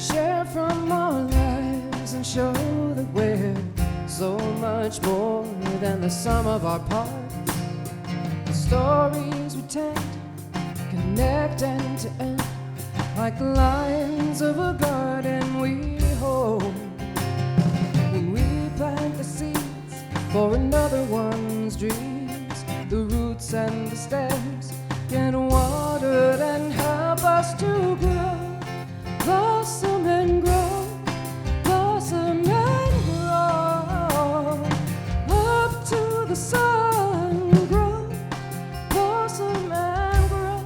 share from our lives and show that we're so much more than the sum of our parts. The stories we tend connect end to end, like the lines of a garden we hold. When we plant the seeds for another one's dreams, the roots and the stems get watered and help us to grow. Blossom and grow, blossom and grow, up to the sun, grow, blossom and grow,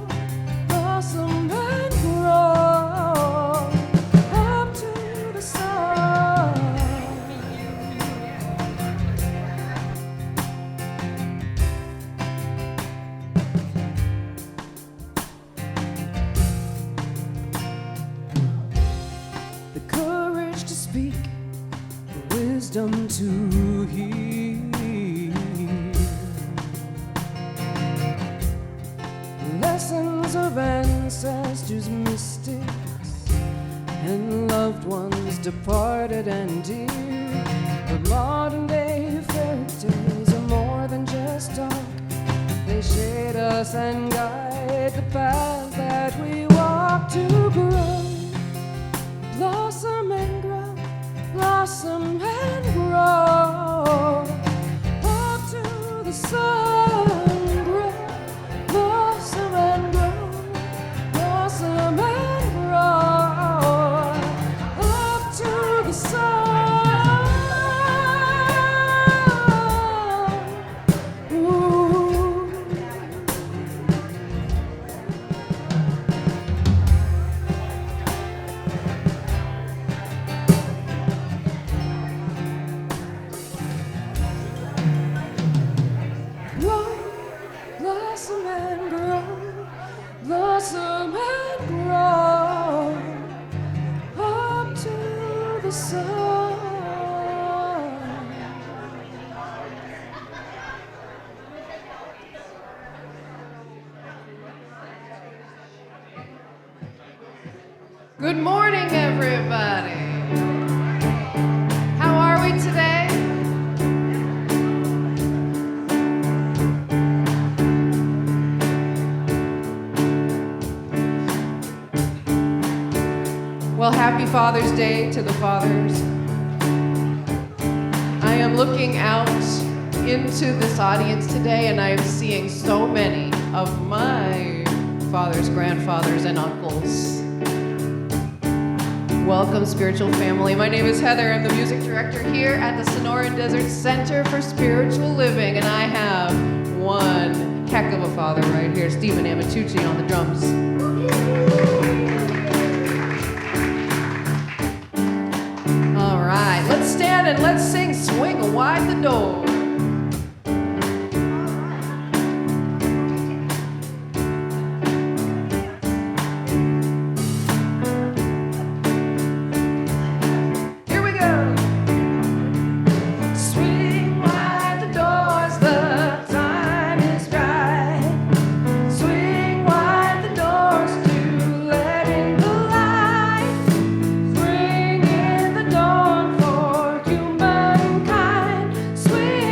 blossom and grow, up to the sun. The courage to speak, the wisdom to hear, lessons of ancestors, mystics, and loved ones departed and dear. But modern day fairy tales are more than just talk. They shade us and guide the path that we walk to grow. Blossom and grow, blossom and grow, up to the sun, grow, blossom and grow, blossom and grow, up to the sun. Ooh. Grow, blossom and grow, blossom and grow, up to the sun. Good morning, everybody. How are we today? Well, happy Father's Day to the fathers. I am looking out into this audience today, and I am seeing so many of my fathers, grandfathers, and uncles. Welcome, spiritual family. My name is Heather. I'm the music director here at the Sonoran Desert Center for Spiritual Living, and I have one heck of a father right here, Stephen Amatucci on the drums. All right, let's stand and let's sing Swing Wide the Door. Here we go. Swing wide the doors, the time is right. Swing wide the doors to let in the light. Bring in the dawn for humankind. Swing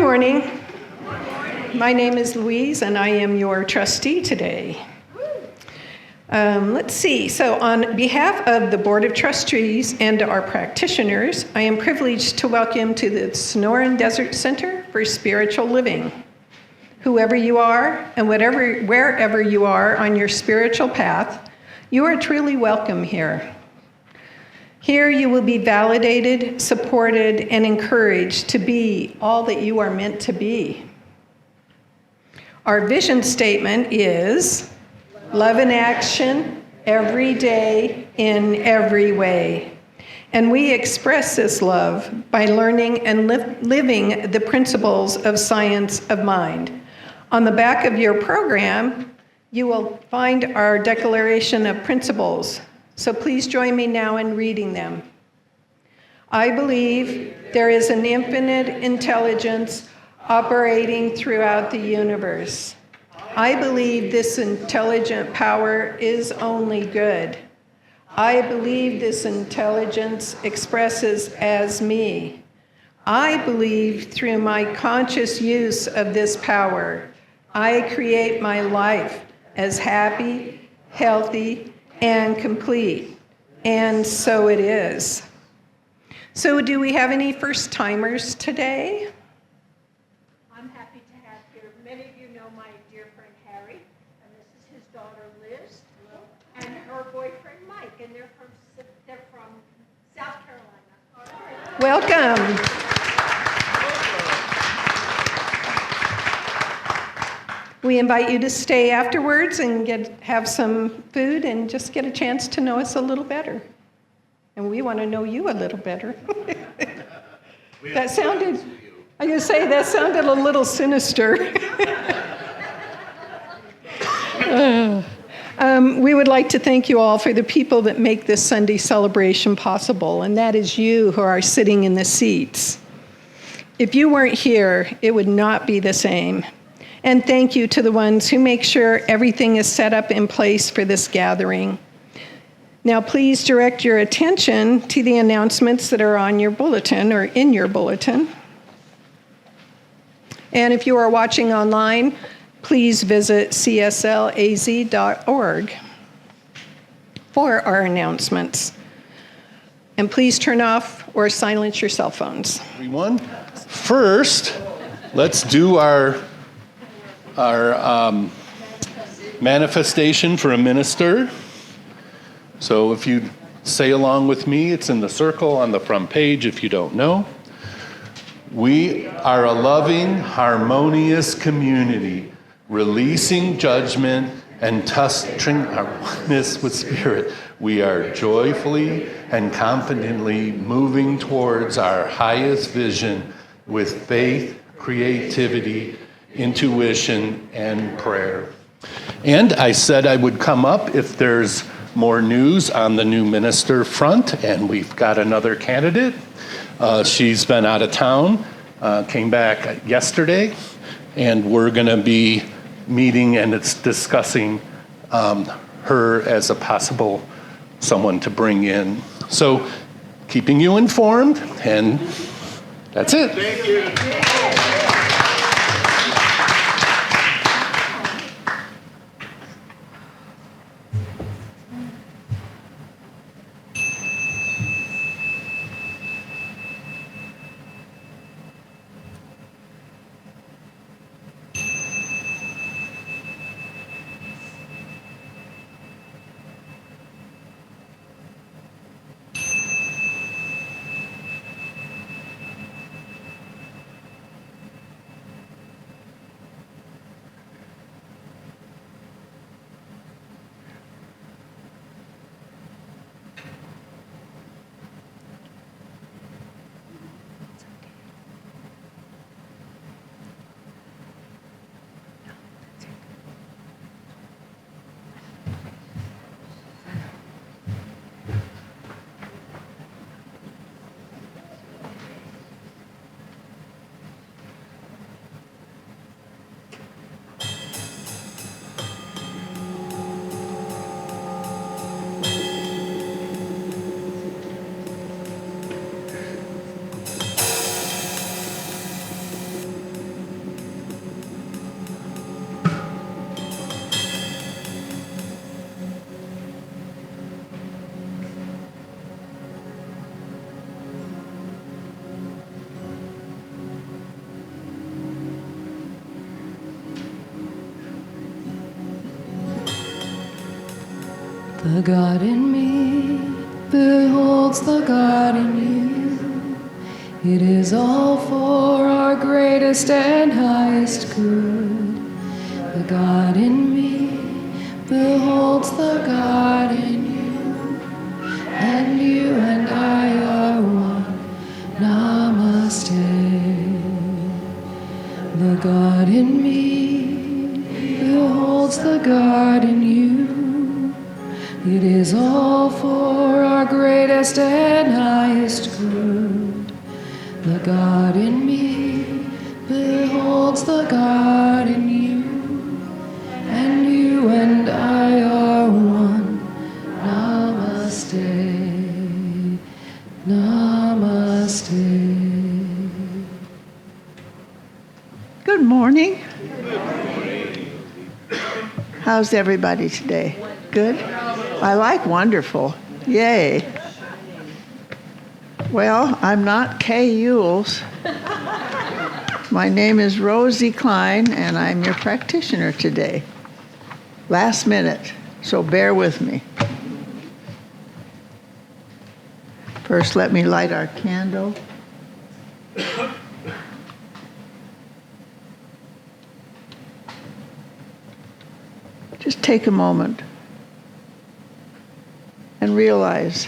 morning. My name is Louise, and I am your trustee today. Let's see. So on behalf of the Board of Trustees and our practitioners, I am privileged to welcome to the Sonoran Desert Center for Spiritual Living. Whoever you are and wherever you are on your spiritual path, you are truly welcome here. Here you will be validated, supported, and encouraged to be all that you are meant to be. Our vision statement is love in action, every day, in every way. And we express this love by learning and living the principles of science of mind. On the back of your program, you will find our Declaration of Principles. So please join me now in reading them. I believe there is an infinite intelligence operating throughout the universe. I believe this intelligent power is only good. I believe this intelligence expresses as me. I believe through my conscious use of this power, I create my life as happy, healthy, and complete. And so it is. So do we have any first-timers today? I'm happy to have here. Many of you know my dear friend Harry, and this is his daughter Liz, and her boyfriend Mike, and they're from South Carolina. Welcome. We invite you to stay afterwards and have some food and just get a chance to know us a little better. And we want to know you a little better. That sounded a little sinister. We would like to thank you all for the people that make this Sunday celebration possible, and that is you who are sitting in the seats. If you weren't here, it would not be the same. And thank you to the ones who make sure everything is set up in place for this gathering. Now, please direct your attention to the announcements that are on your bulletin or in your bulletin. And if you are watching online, please visit cslaz.org for our announcements. And please turn off or silence your cell phones. Everyone, first, let's do our manifestation for a minister. So if you say along with me, it's in the circle on the front page if you don't know. We are a loving, harmonious community, releasing judgment and trusting our oneness with Spirit. We are joyfully and confidently moving towards our highest vision with faith, creativity, intuition, and prayer. And I said I would come up if there's more news on the new minister front, and we've got another candidate. She's been out of town, came back yesterday, and we're going to be meeting and it's discussing her as a possible someone to bring in. So keeping you informed, and that's it. Thank you. The God in me beholds the God in you. It is all for our greatest and highest good. The God in me beholds the God in you, and you and I are one. Namaste. The God in me beholds the God in you. It is all for our greatest and highest good. The God in me beholds the God in you, and you and I are one. Namaste. Namaste. Good morning. How's everybody today? Good? I like wonderful. Yay. Well, I'm not Kay Ewells. My name is Rosie Cline, and I'm your practitioner today. Last minute, so bear with me. First, let me light our candle. Just take a moment and realize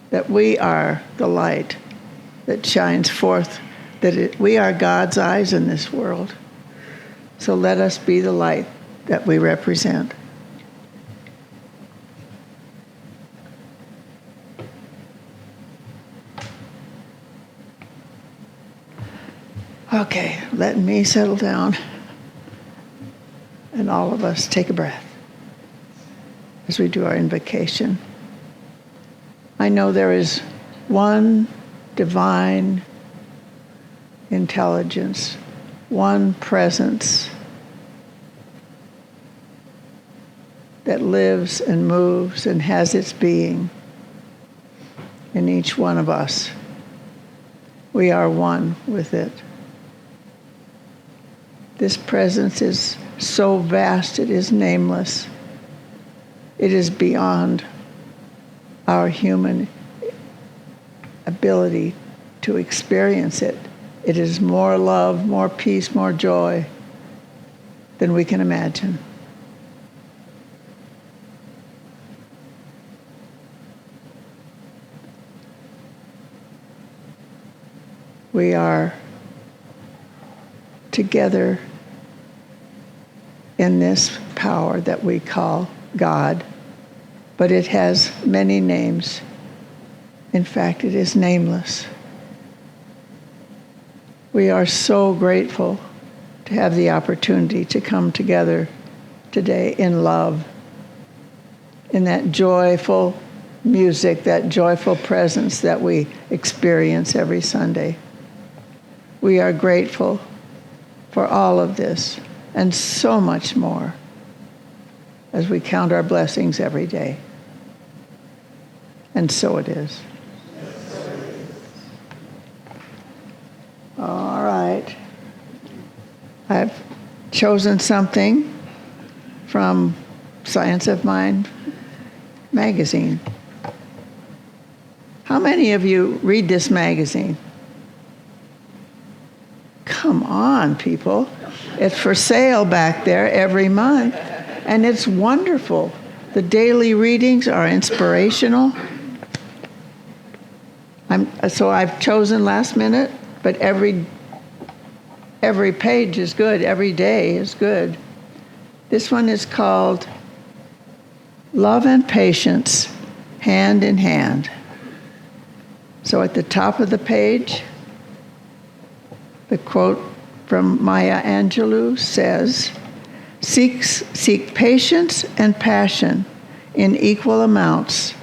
that we are the light that shines forth, that we are God's eyes in this world. So let us be the light that we represent. Okay, let me settle down. And all of us take a breath as we do our invocation. I know there is one divine intelligence, one presence that lives and moves and has its being in each one of us. We are one with it. This presence is so vast, it is nameless. It is beyond our human ability to experience it. It is more love, more peace, more joy than we can imagine. We are together in this power that we call God, but it has many names. In fact, it is nameless. We are so grateful to have the opportunity to come together today in love, in that joyful music, that joyful presence that we experience every Sunday. We are grateful for all of this and so much more as we count our blessings every day. And so it is. All right. I've chosen something from Science of Mind magazine. How many of you read this magazine? Come on, people. It's for sale back there every month, and it's wonderful. The daily readings are inspirational. So I've chosen last minute, but every page is good, every day is good. This one is called Love and Patience, Hand in Hand. So at the top of the page, the quote from Maya Angelou says, Seek patience and passion in equal amounts.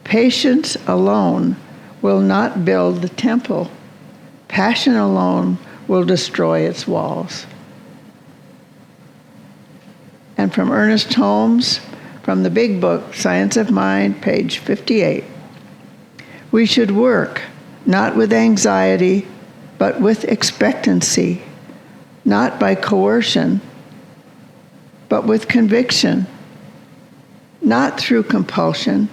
Patience alone will not build the temple. Passion alone will destroy its walls. And from Ernest Holmes, from the big book, Science of Mind, page 58. We should work, not with anxiety, but with expectancy, not by coercion, but with conviction, not through compulsion,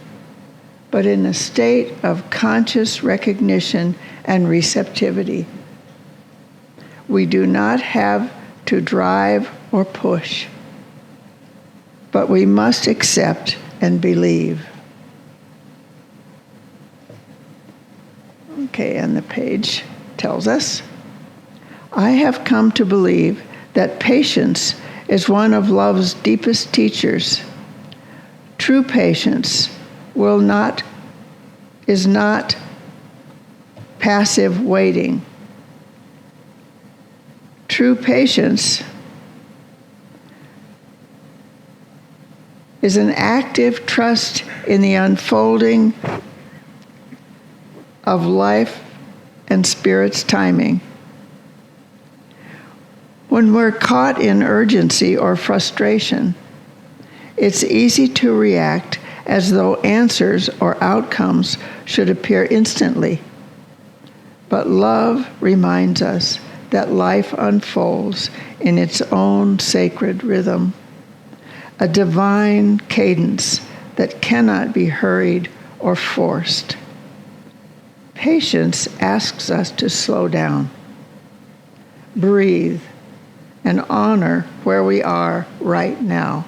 but in a state of conscious recognition and receptivity. We do not have to drive or push, but we must accept and believe. Okay, and the page tells us, I have come to believe that patience is one of love's deepest teachers. True patience is not passive waiting. True patience is an active trust in the unfolding of life and Spirit's timing. When we're caught in urgency or frustration, it's easy to react as though answers or outcomes should appear instantly. But love reminds us that life unfolds in its own sacred rhythm, a divine cadence that cannot be hurried or forced. Patience asks us to slow down, breathe, and honor where we are right now.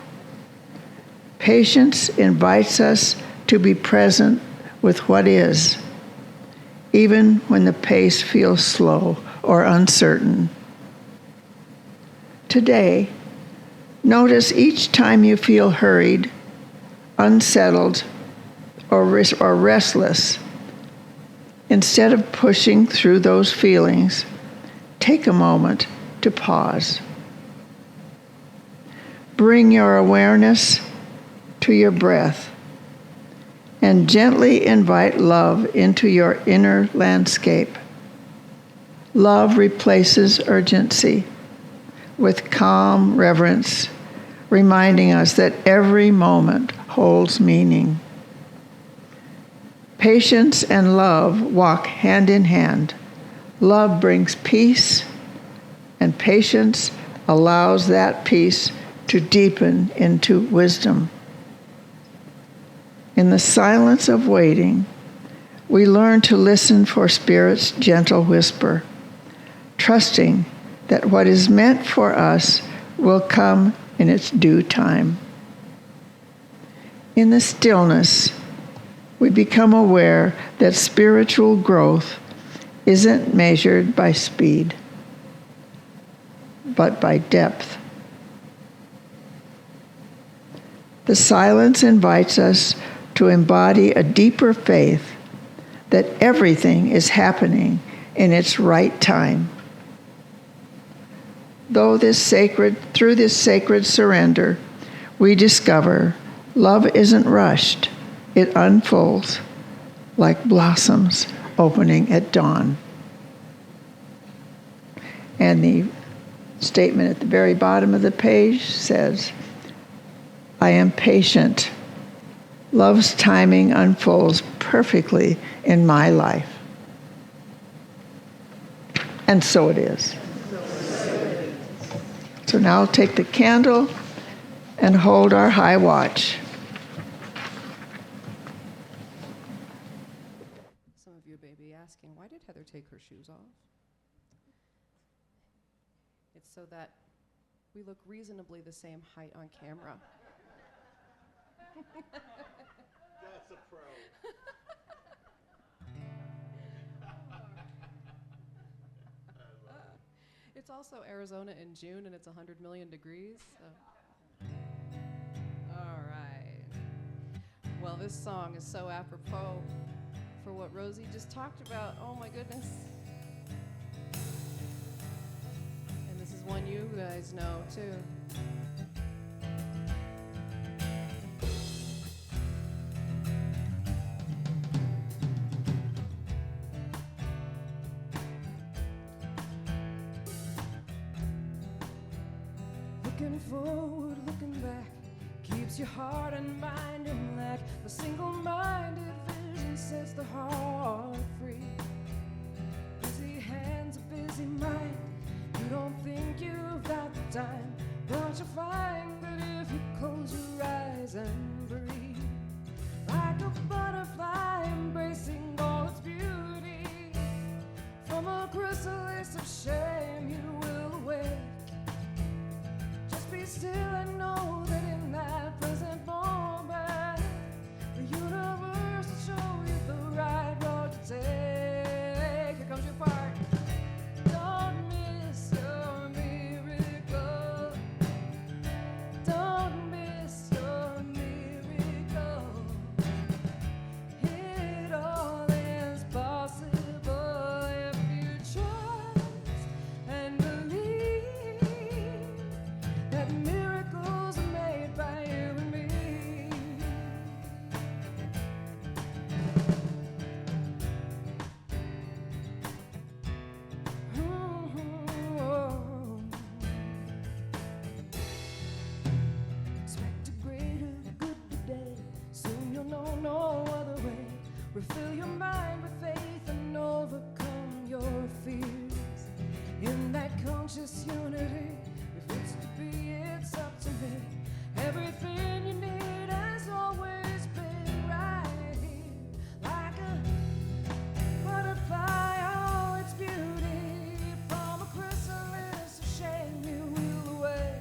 Patience invites us to be present with what is, even when the pace feels slow or uncertain. Today, notice each time you feel hurried, unsettled, or restless. Instead of pushing through those feelings, take a moment to pause. Bring your awareness to your breath and gently invite love into your inner landscape. Love replaces urgency with calm reverence, reminding us that every moment holds meaning. Patience and love walk hand in hand. Love brings peace, and patience allows that peace to deepen into wisdom. In the silence of waiting, we learn to listen for Spirit's gentle whisper, trusting that what is meant for us will come in its due time. In the stillness, we become aware that spiritual growth isn't measured by speed, but by depth. The silence invites us to embody a deeper faith that everything is happening in its right time. Through this sacred surrender, we discover love isn't rushed. It unfolds like blossoms opening at dawn. And the statement at the very bottom of the page says, I am patient. Love's timing unfolds perfectly in my life. And so it is. So now I'll take the candle and hold our high watch. Some of you may be asking, why did Heather take her shoes off? It's so that we look reasonably the same height on camera. That's a pro. It's also Arizona in June, and it's 100 million degrees. So. All right. Well, this song is so apropos for what Rosie just talked about. Oh, my goodness. And this is one you guys know, too. Looking forward, looking back, keeps your heart and mind in lack. A single-minded vision sets the heart free. Busy hands, a busy mind. You don't think you've got the time, but you'll find that if you close your eyes and breathe, conscious unity. If it's to be, it's up to me. Everything you need has always been right here. Like a butterfly, all its beauty. From a chrysalis of shame you will away.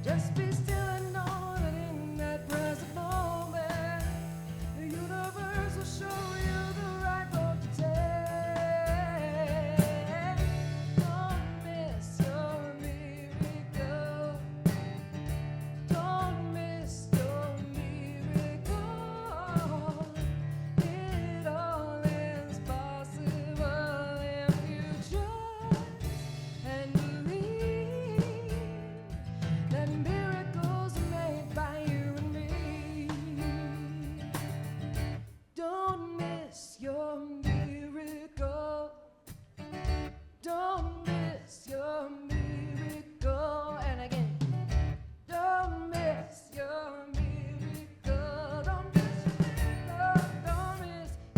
Just be still and know that in that present moment, the universe will show you the right road to take. Don't miss your miracle. Don't miss your miracle. It all is possible if you trust and believe that miracles are made by you and me. Don't miss your miracle. Don't miss your miracle. And again, don't miss your miracle. Don't miss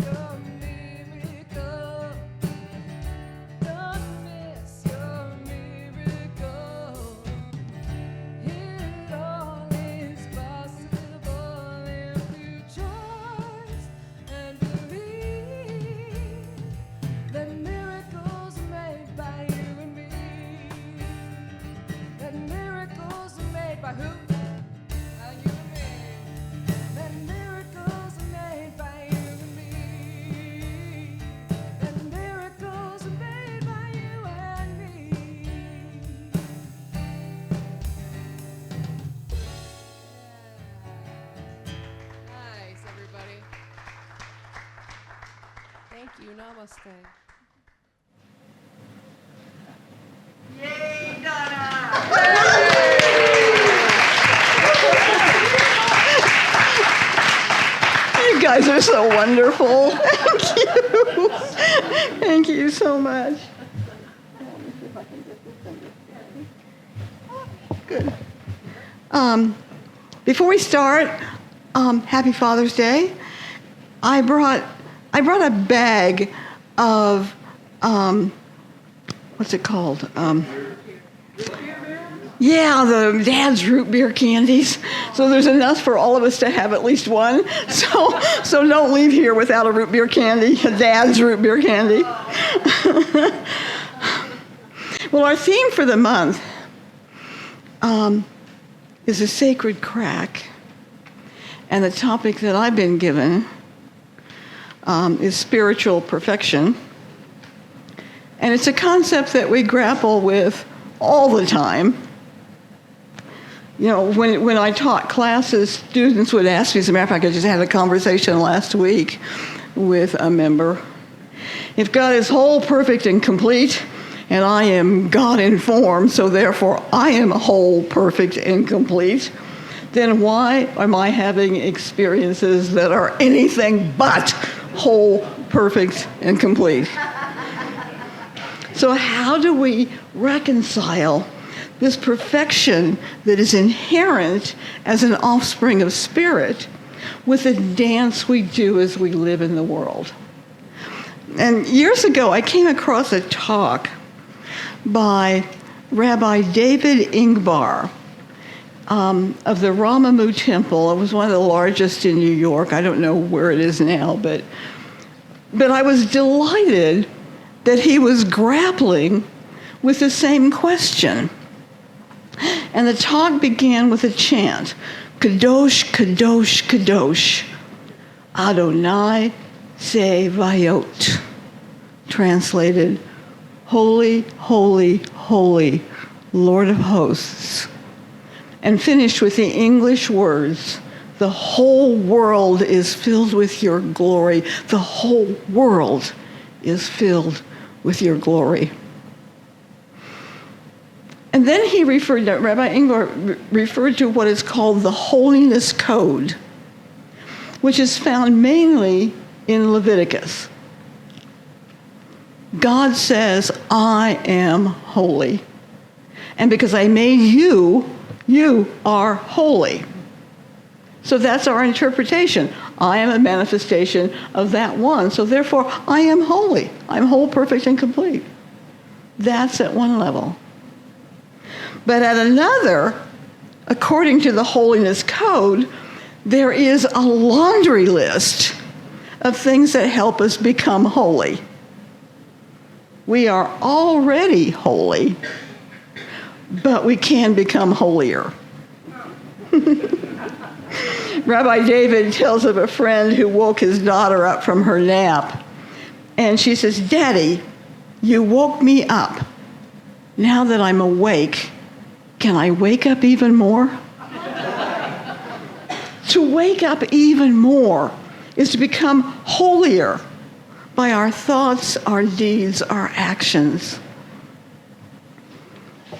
your miracle. Don't miss your miracle. It all is possible if you trust and believe that miracles are made by you and me. That miracles are made by who? By you and me. That miracles are made by you and me. That miracles are made by you and me. Nice, everybody. Thank you. Namaste. You guys are so wonderful. Thank you. Thank you so much. Good. Before we start, happy Father's Day. I brought a bag of what's it called? Yeah, the Dad's root beer candies. So there's enough for all of us to have at least one. So don't leave here without a root beer candy, a Dad's root beer candy. Well, our theme for the month is a sacred crack. And the topic that I've been given is spiritual perfection. And it's a concept that we grapple with all the time. You know, when I taught classes, students would ask me, as a matter of fact, I just had a conversation last week with a member. If God is whole, perfect, and complete, and I am God in form, so therefore I am whole, perfect, and complete, then why am I having experiences that are anything but whole, perfect, and complete? So how do we reconcile this perfection that is inherent as an offspring of spirit with the dance we do as we live in the world? And years ago, I came across a talk by Rabbi David Ingbar of the Ramamu Temple. It was one of the largest in New York. I don't know where it is now, but I was delighted that he was grappling with the same question. And the talk began with a chant, Kadosh, Kadosh, Kadosh, Adonai Sevayot. Translated, Holy, Holy, Holy, Lord of Hosts. And finished with the English words, the whole world is filled with your glory. The whole world is filled with your glory. And then he Rabbi Ingvar referred to what is called the Holiness Code, which is found mainly in Leviticus. God says, I am holy. And because I made you, you are holy. So that's our interpretation. I am a manifestation of that one. So therefore, I am holy. I'm whole, perfect, and complete. That's at one level. But at another, according to the Holiness Code, there is a laundry list of things that help us become holy. We are already holy, but we can become holier. Rabbi David tells of a friend who woke his daughter up from her nap. And she says, "Daddy, you woke me up. Now that I'm awake, can I wake up even more?" To wake up even more is to become holier by our thoughts, our deeds, our actions.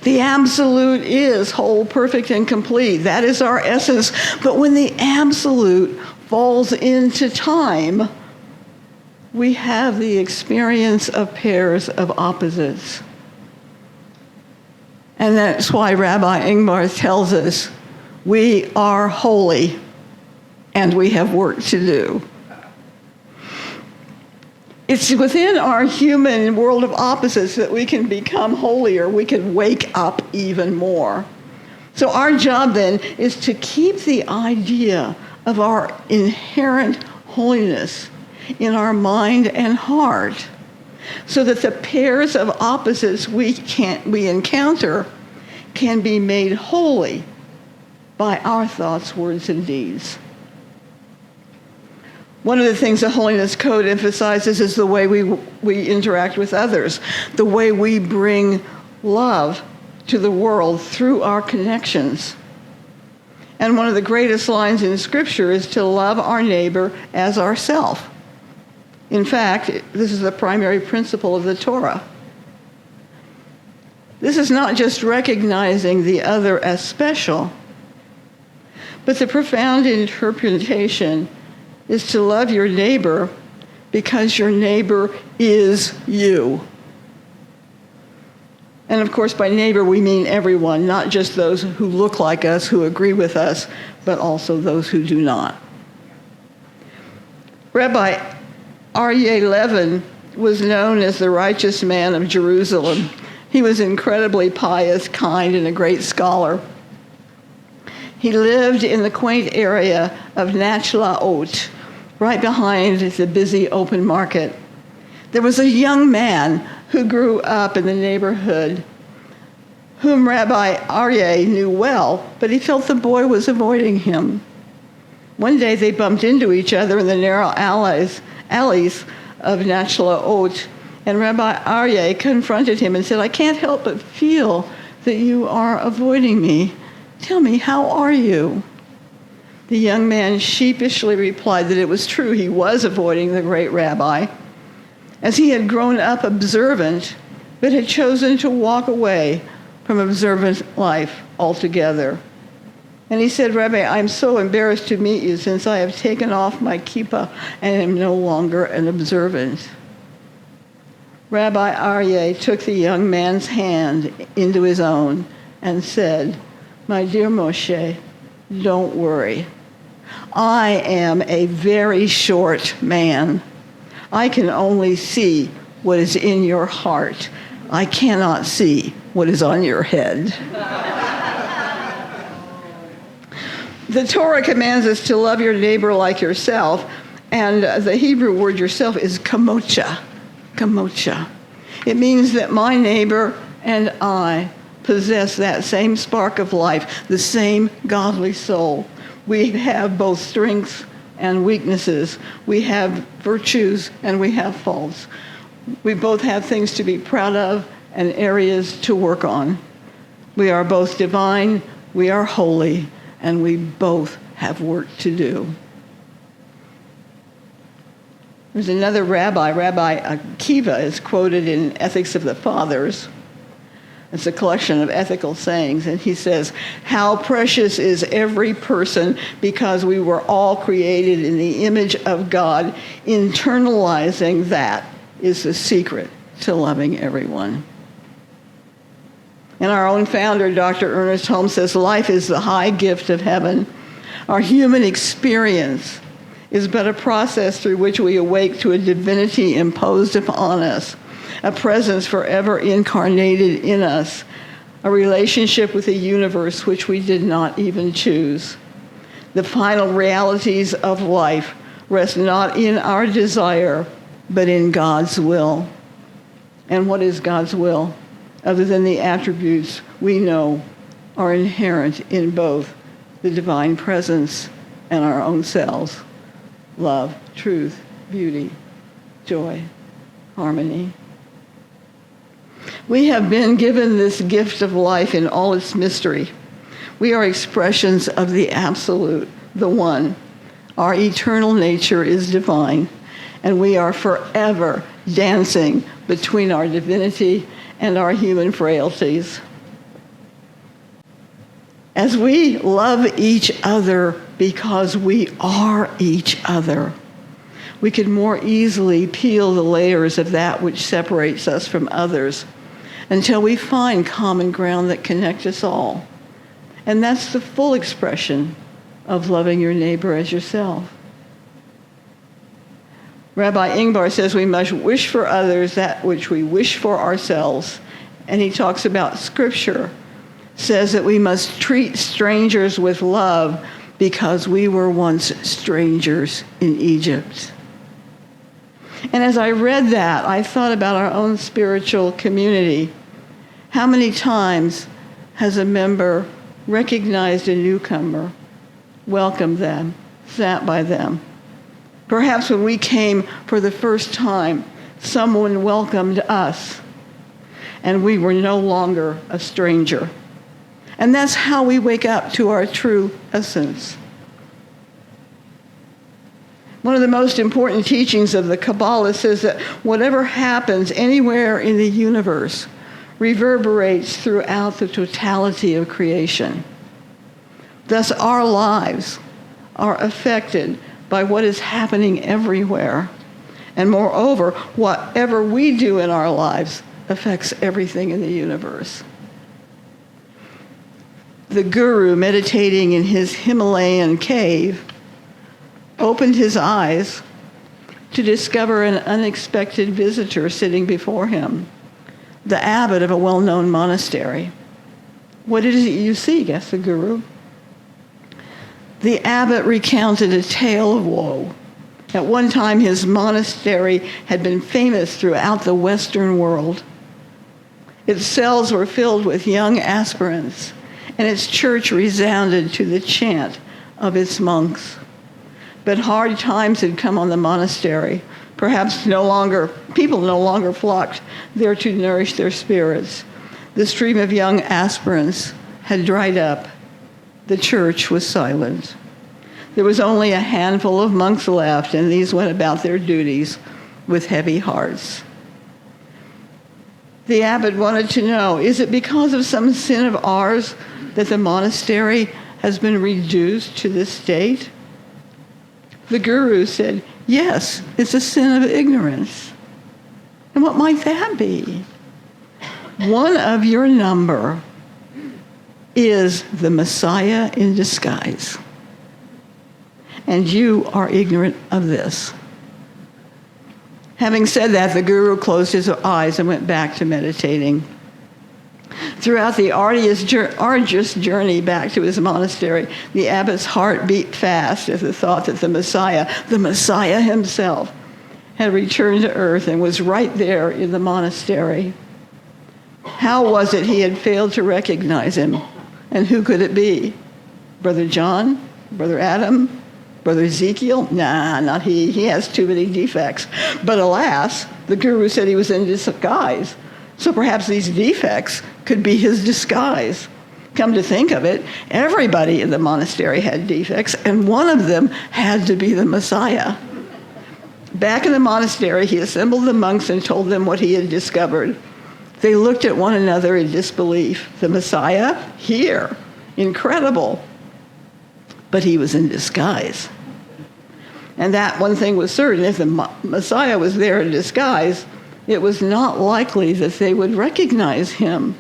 The absolute is whole, perfect, and complete. That is our essence. But when the absolute falls into time, we have the experience of pairs of opposites. And that's why Rabbi Ingmar tells us we are holy and we have work to do. It's within our human world of opposites that we can become holier. We can wake up even more. So our job then is to keep the idea of our inherent holiness in our mind and heart so that the pairs of opposites we encounter can be made holy by our thoughts, words, and deeds. One of the things the Holiness Code emphasizes is the way we interact with others, the way we bring love to the world through our connections. And one of the greatest lines in Scripture is to love our neighbor as ourselves. In fact, this is the primary principle of the Torah. This is not just recognizing the other as special, but the profound interpretation is to love your neighbor because your neighbor is you. And of course, by neighbor, we mean everyone, not just those who look like us, who agree with us, but also those who do not. Rabbi Aryeh Levin was known as the righteous man of Jerusalem. He was incredibly pious, kind, and a great scholar. He lived in the quaint area of Nahmod, right behind the busy open market. There was a young man who grew up in the neighborhood whom Rabbi Aryeh knew well, but he felt the boy was avoiding him. One day they bumped into each other in the narrow alleys of Nahmod, and Rabbi Aryeh confronted him and said, "I can't help but feel that you are avoiding me. Tell me, how are you?" The young man sheepishly replied that it was true, he was avoiding the great rabbi, as he had grown up observant, but had chosen to walk away from observant life altogether. And he said, "Rabbi, I'm so embarrassed to meet you since I have taken off my kippah and am no longer an observant." Rabbi Aryeh took the young man's hand into his own and said, "My dear Moshe, don't worry. I am a very short man. I can only see what is in your heart. I cannot see what is on your head." The Torah commands us to love your neighbor like yourself, and the Hebrew word yourself is kamocha. Kamocha. It means that my neighbor and I possess that same spark of life, the same godly soul. We have both strengths and weaknesses. We have virtues and we have faults. We both have things to be proud of and areas to work on. We are both divine, we are holy, and we both have work to do. There's another rabbi, Rabbi Akiva, is quoted in Ethics of the Fathers. It's a collection of ethical sayings, and he says, "How precious is every person because we were all created in the image of God. Internalizing that is the secret to loving everyone." And our own founder, Dr. Ernest Holmes, says, "Life is the high gift of heaven. Our human experience is but a process through which we awake to a divinity imposed upon us. a presence forever incarnated in us, a relationship with the universe which we did not even choose. The final realities of life rest not in our desire, but in God's will. And what is God's will, other than the attributes we know are inherent in both the divine presence and our own selves? Love, truth, beauty, joy, harmony. We have been given this gift of life in all its mystery. We are expressions of the absolute, the one. Our eternal nature is divine, and we are forever dancing between our divinity and our human frailties. As we love each other because we are each other, we can more easily peel the layers of that which separates us from others until we find common ground that connects us all. And that's the full expression of loving your neighbor as yourself. Rabbi Ingbar says we must wish for others that which we wish for ourselves. And he talks about Scripture, says that we must treat strangers with love because we were once strangers in Egypt. And as I read that, I thought about our own spiritual community. How many times has a member recognized a newcomer, welcomed them, sat by them? Perhaps when we came for the first time, someone welcomed us, and we were no longer a stranger. And that's how we wake up to our true essence. One of the most important teachings of the Kabbalah says that whatever happens anywhere in the universe reverberates throughout the totality of creation. Thus, our lives are affected by what is happening everywhere. And moreover, whatever we do in our lives affects everything in the universe. The guru, meditating in his Himalayan cave, opened his eyes to discover an unexpected visitor sitting before him, the abbot of a well-known monastery. "What is it you seek?" asked the guru. The abbot recounted a tale of woe. At one time, his monastery had been famous throughout the Western world. Its cells were filled with young aspirants, and its church resounded to the chant of its monks. But hard times had come on the monastery. Perhaps people no longer flocked there to nourish their spirits. The stream of young aspirants had dried up. The church was silent. There was only a handful of monks left, and these went about their duties with heavy hearts. The abbot wanted to know, is it because of some sin of ours that the monastery has been reduced to this state? The guru said, yes, it's a sin of ignorance. And what might that be? One of your number is the Messiah in disguise. And you are ignorant of this. Having said that, the guru closed his eyes and went back to meditating. Throughout the arduous journey back to his monastery, the abbot's heart beat fast at the thought that the Messiah himself, had returned to earth and was right there in the monastery. How was it he had failed to recognize him? And who could it be? Brother John? Brother Adam? Brother Ezekiel? Nah, not he. He has too many defects. But alas, the guru said he was in disguise. So perhaps these defects could be his disguise. Come to think of it, everybody in the monastery had defects, and one of them had to be the Messiah. Back in the monastery, he assembled the monks and told them what he had discovered. They looked at one another in disbelief. The Messiah? Here. Incredible. But he was in disguise. And that one thing was certain, if the Messiah was there in disguise, it was not likely that they would recognize him.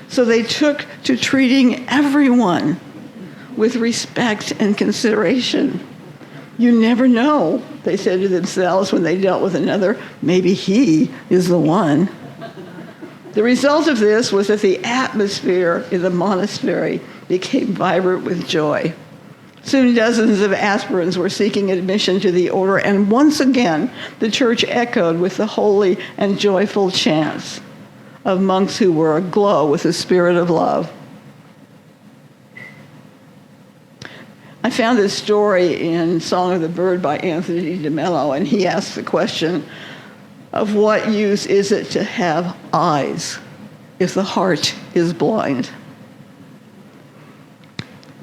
So they took to treating everyone with respect and consideration. You never know they said to themselves when they dealt with another, maybe he is the one. The result of this was that the atmosphere in the monastery became vibrant with joy. Soon dozens of aspirants were seeking admission to the order, and once again, the church echoed with the holy and joyful chants of monks who were aglow with the spirit of love. I found this story in Song of the Bird by Anthony de Mello, and he asks the question of what use is it to have eyes if the heart is blind?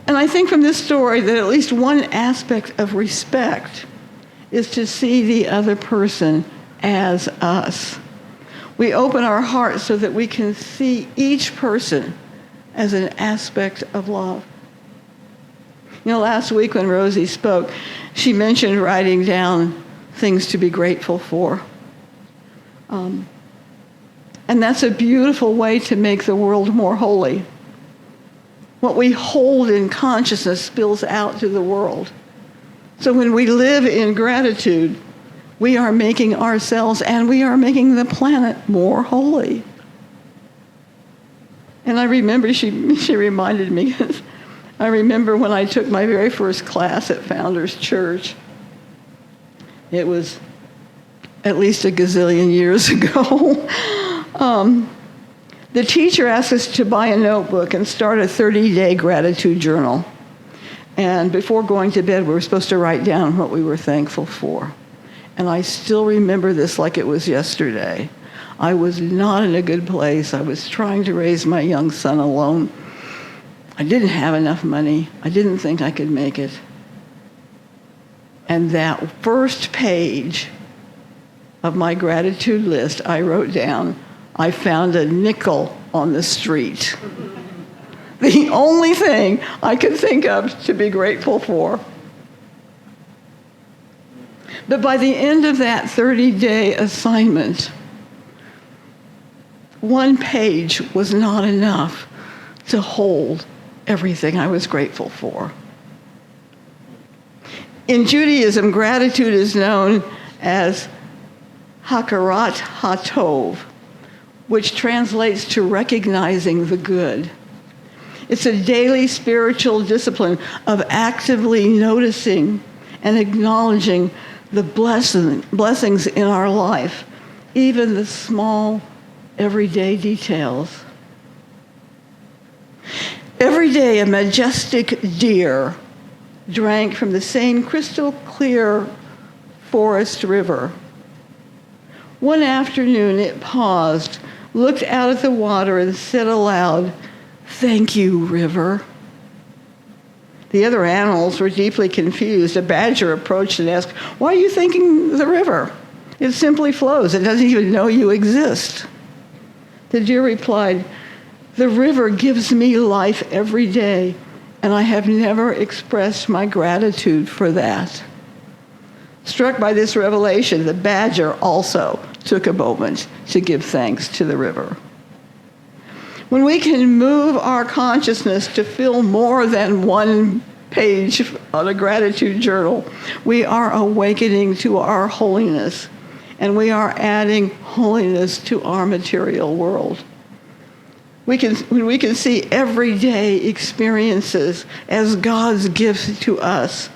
And I think from this story that at least one aspect of respect is to see the other person as us. We open our hearts so that we can see each person as an aspect of love. You know, last week when Rosie spoke, she mentioned writing down things to be grateful for. And that's a beautiful way to make the world more holy. What we hold in consciousness spills out to the world. So when we live in gratitude, we are making ourselves and we are making the planet more holy. And I remember she reminded me, I remember when I took my very first class at Founders Church. It was at least a gazillion years ago. The teacher asked us to buy a notebook and start a 30-day gratitude journal. And before going to bed, we were supposed to write down what we were thankful for. And I still remember this like it was yesterday. I was not in a good place. I was trying to raise my young son alone. I didn't have enough money. I didn't think I could make it. And that first page of my gratitude list, I wrote down, I found a nickel on the street. The only thing I could think of to be grateful for. But by the end of that 30-day assignment, one page was not enough to hold everything I was grateful for. In Judaism, gratitude is known as hakarat hatov, which translates to recognizing the good. It's a daily spiritual discipline of actively noticing and acknowledging the blessings in our life, even the small, everyday details. Every day, a majestic deer drank from the same crystal clear forest river. One afternoon, it paused, looked out at the water, and said aloud, "Thank you, river." The other animals were deeply confused. A badger approached and asked, "Why are you thanking the river? It simply flows. It doesn't even know you exist." The deer replied, "The river gives me life every day, and I have never expressed my gratitude for that." Struck by this revelation, the badger also took a moment to give thanks to the river. When we can move our consciousness to fill more than one page on a gratitude journal, we are awakening to our holiness, and we are adding holiness to our material world. When we can see everyday experiences as God's gift to us,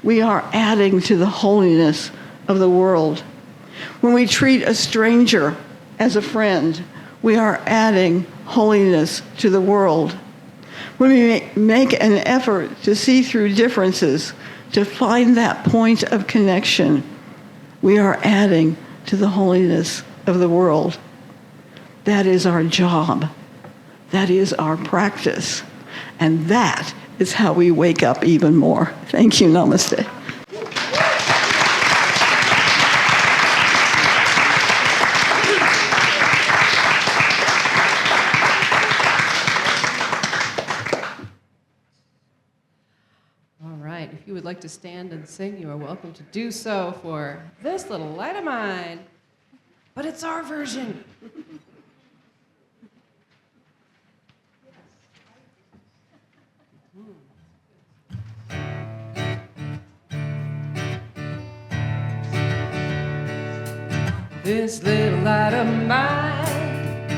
we are adding to the holiness of the world. When we treat a stranger as a friend, we are adding holiness to the world. When we make an effort to see through differences, to find that point of connection, we are adding to the holiness of the world. That is our job. That is our practice. And that is how we wake up even more. Thank you. Namaste. All right, if you would like to stand and sing, you are welcome to do so for this little light of mine. But it's our version. This little light of mine,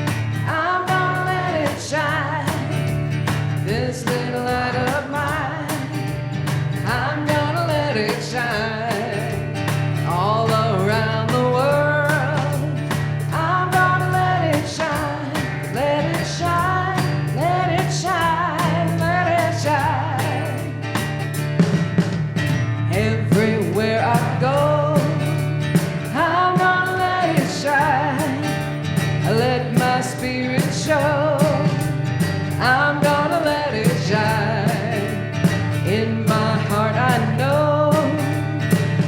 I'm gonna let it shine. This little light of mine, I'm gonna let it shine. All around the world, I'm gonna let it shine. Let it shine, let it shine, let it shine. Everywhere I go, I'm gonna let it shine. Let my spirit show. I'm gonna let it shine. In my heart I know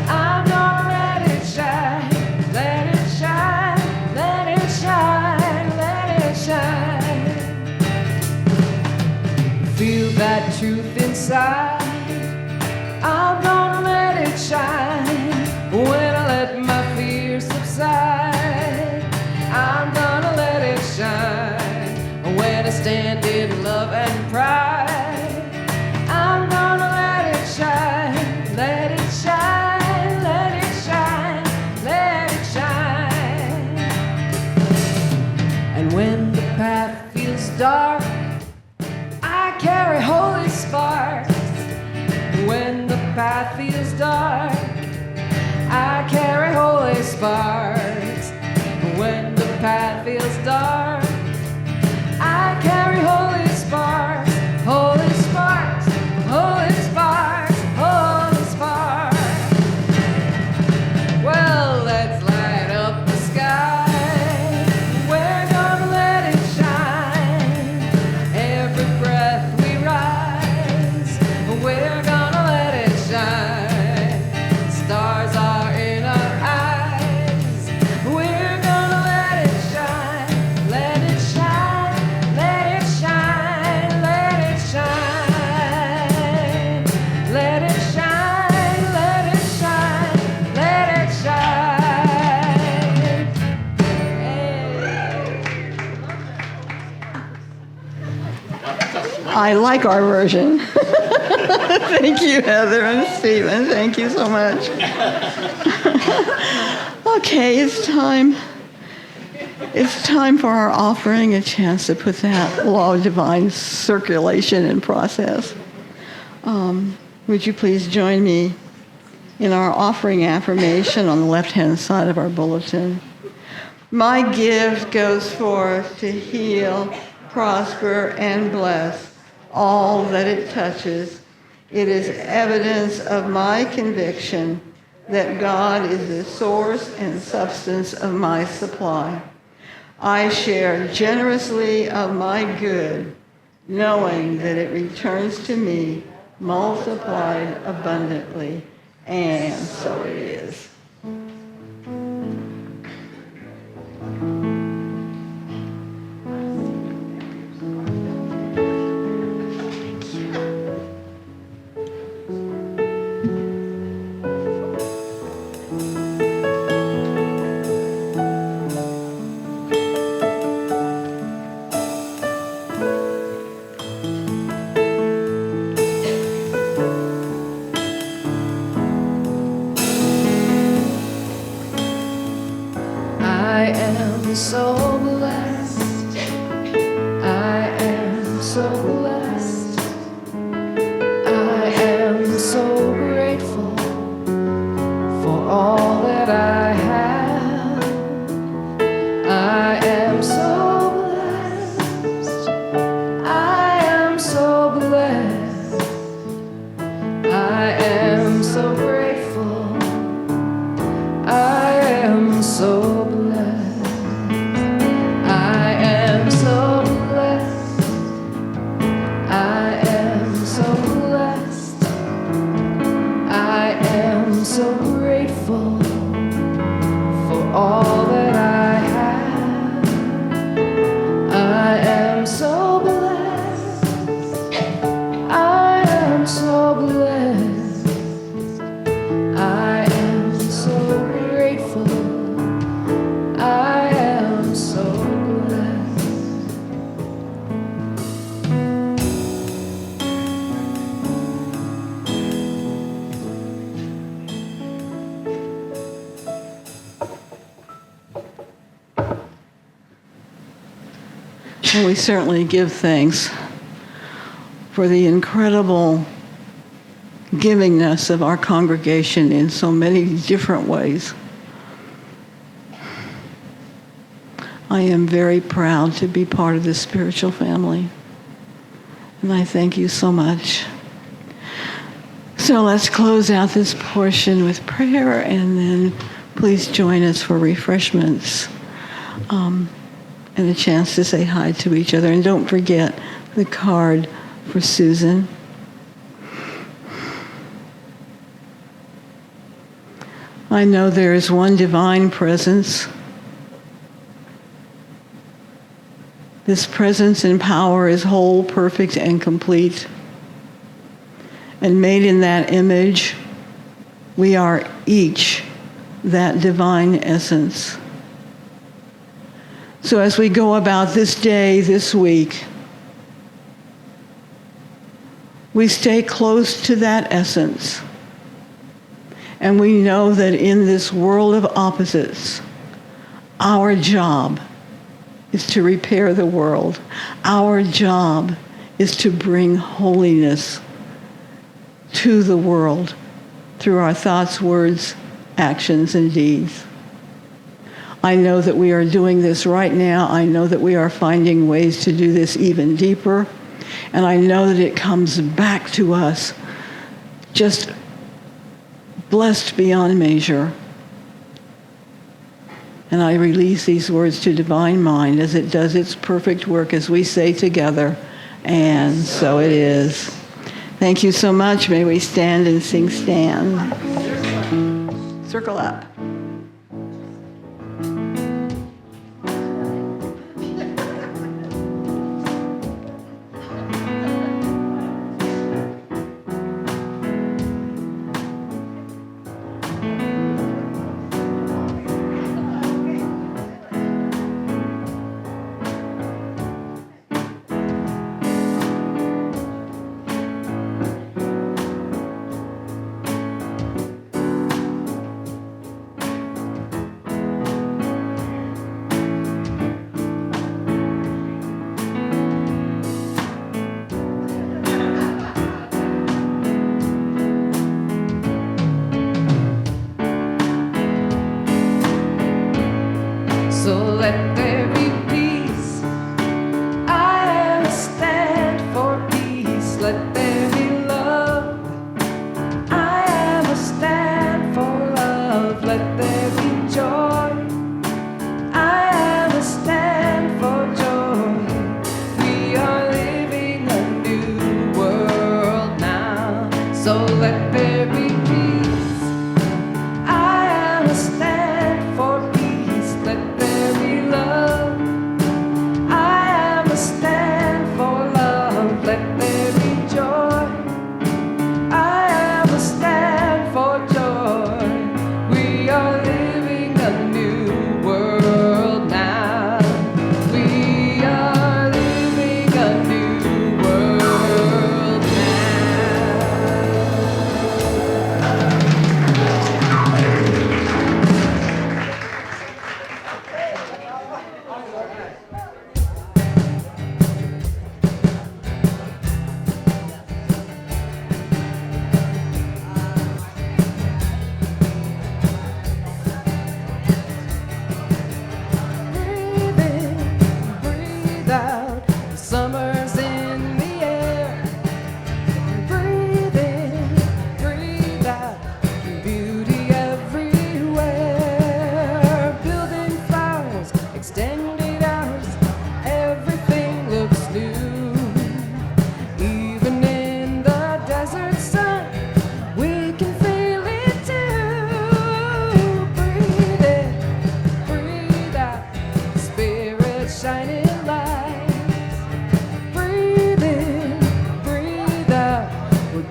I'm gonna let it shine. Let it shine, let it shine, let it shine. Feel that truth inside. I'm gonna let it shine. When I let my fears subside, I'm gonna let it shine. When I stand in love and pride, I'm gonna let it shine. Let it shine, let it shine, let it shine. And when the path feels dark, I carry holy sparks. When the path feels dark, I carry holy sparks. When the path feels dark, I carry holy sparks. Holy sparks, holy sparks, holy sparks. Well, let's light up the sky. We're gonna let it shine. Every breath we rise, we're gonna let it shine. Stars are in our eyes. We're gonna let it shine. Let it shine, let it shine, let it shine. Let it shine, let it shine, let it shine. I like our version. Thank you, Heather and Stephen. Thank you so much. Okay, it's time. It's time for our offering, a chance to put that law of divine circulation in process. Would you please join me in our offering affirmation on the left-hand side of our bulletin? My gift goes forth to heal, prosper, and bless all that it touches. It is evidence of my conviction that God is the source and substance of my supply. I share generously of my good, knowing that it returns to me multiplied abundantly, and so it is. And we certainly give thanks for the incredible givingness of our congregation in so many different ways. I am very proud to be part of this spiritual family, and I thank you so much. So let's close out this portion with prayer, and then please join us for refreshments and a chance to say hi to each other. And don't forget the card for Susan. I know there is one divine presence. This presence and power is whole, perfect, and complete. And made in that image, we are each that divine essence. So as we go about this day, this week, we stay close to that essence. And we know that in this world of opposites, our job is to repair the world. Our job is to bring holiness to the world through our thoughts, words, actions, and deeds. I know that we are doing this right now. I know that we are finding ways to do this even deeper. And I know that it comes back to us just blessed beyond measure. And I release these words to divine mind as it does its perfect work as we say together, and so it is. Thank you so much. May we stand and sing Stand. Circle up.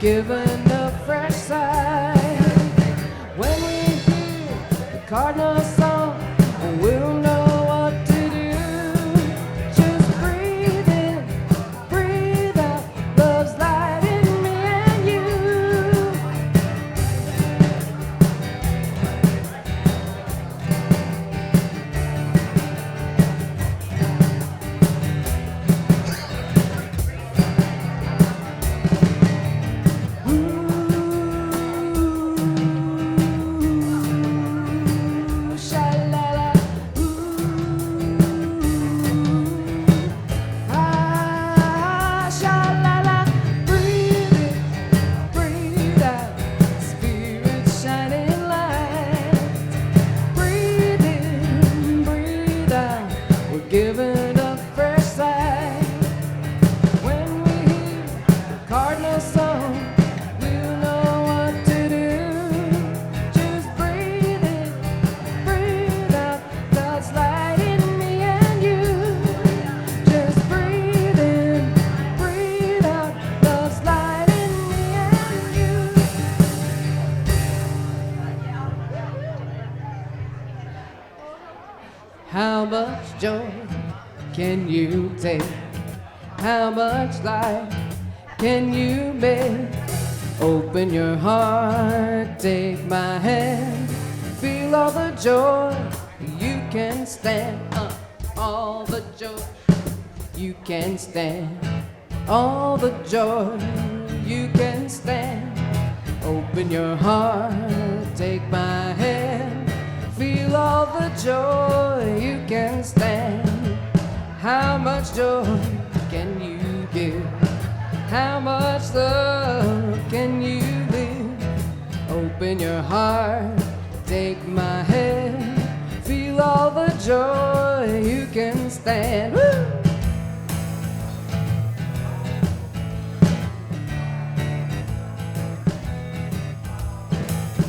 given a fresh sign. When we hear the cardinal song, we'll know what to do. Just breathe in, breathe out, love's light in me and you. you take? How much life can you make? Open your heart, take my hand. Feel all the joy you can stand. All the joy you can stand. All the joy you can stand. Open your heart, take my hand. Feel all the joy you can stand. How much joy can you give? How much love can you live? Open your heart, take my hand. Feel all the joy you can stand. Woo!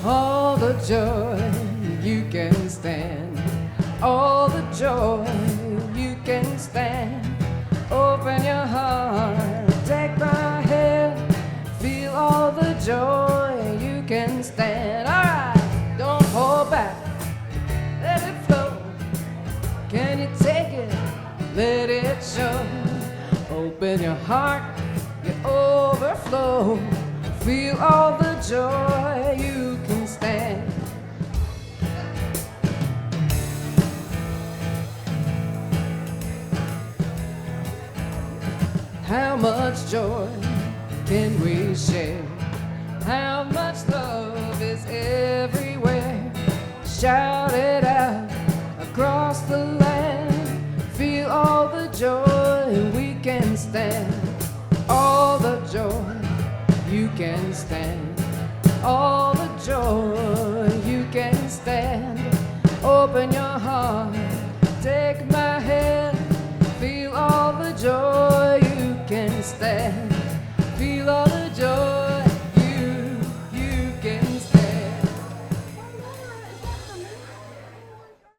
All the joy you can stand. All the joy you can stand. Open your heart, take my hand. Feel all the joy you can stand. Alright, don't hold back, let it flow. Can you take it? Let it show. Open your heart, you overflow. Feel all the joy you can stand. How much joy can we share? How much love is everywhere? Shout it out across the land. Feel all the joy we can stand. All the joy you can stand. All the joy you can stand. Open your heart, take my hand.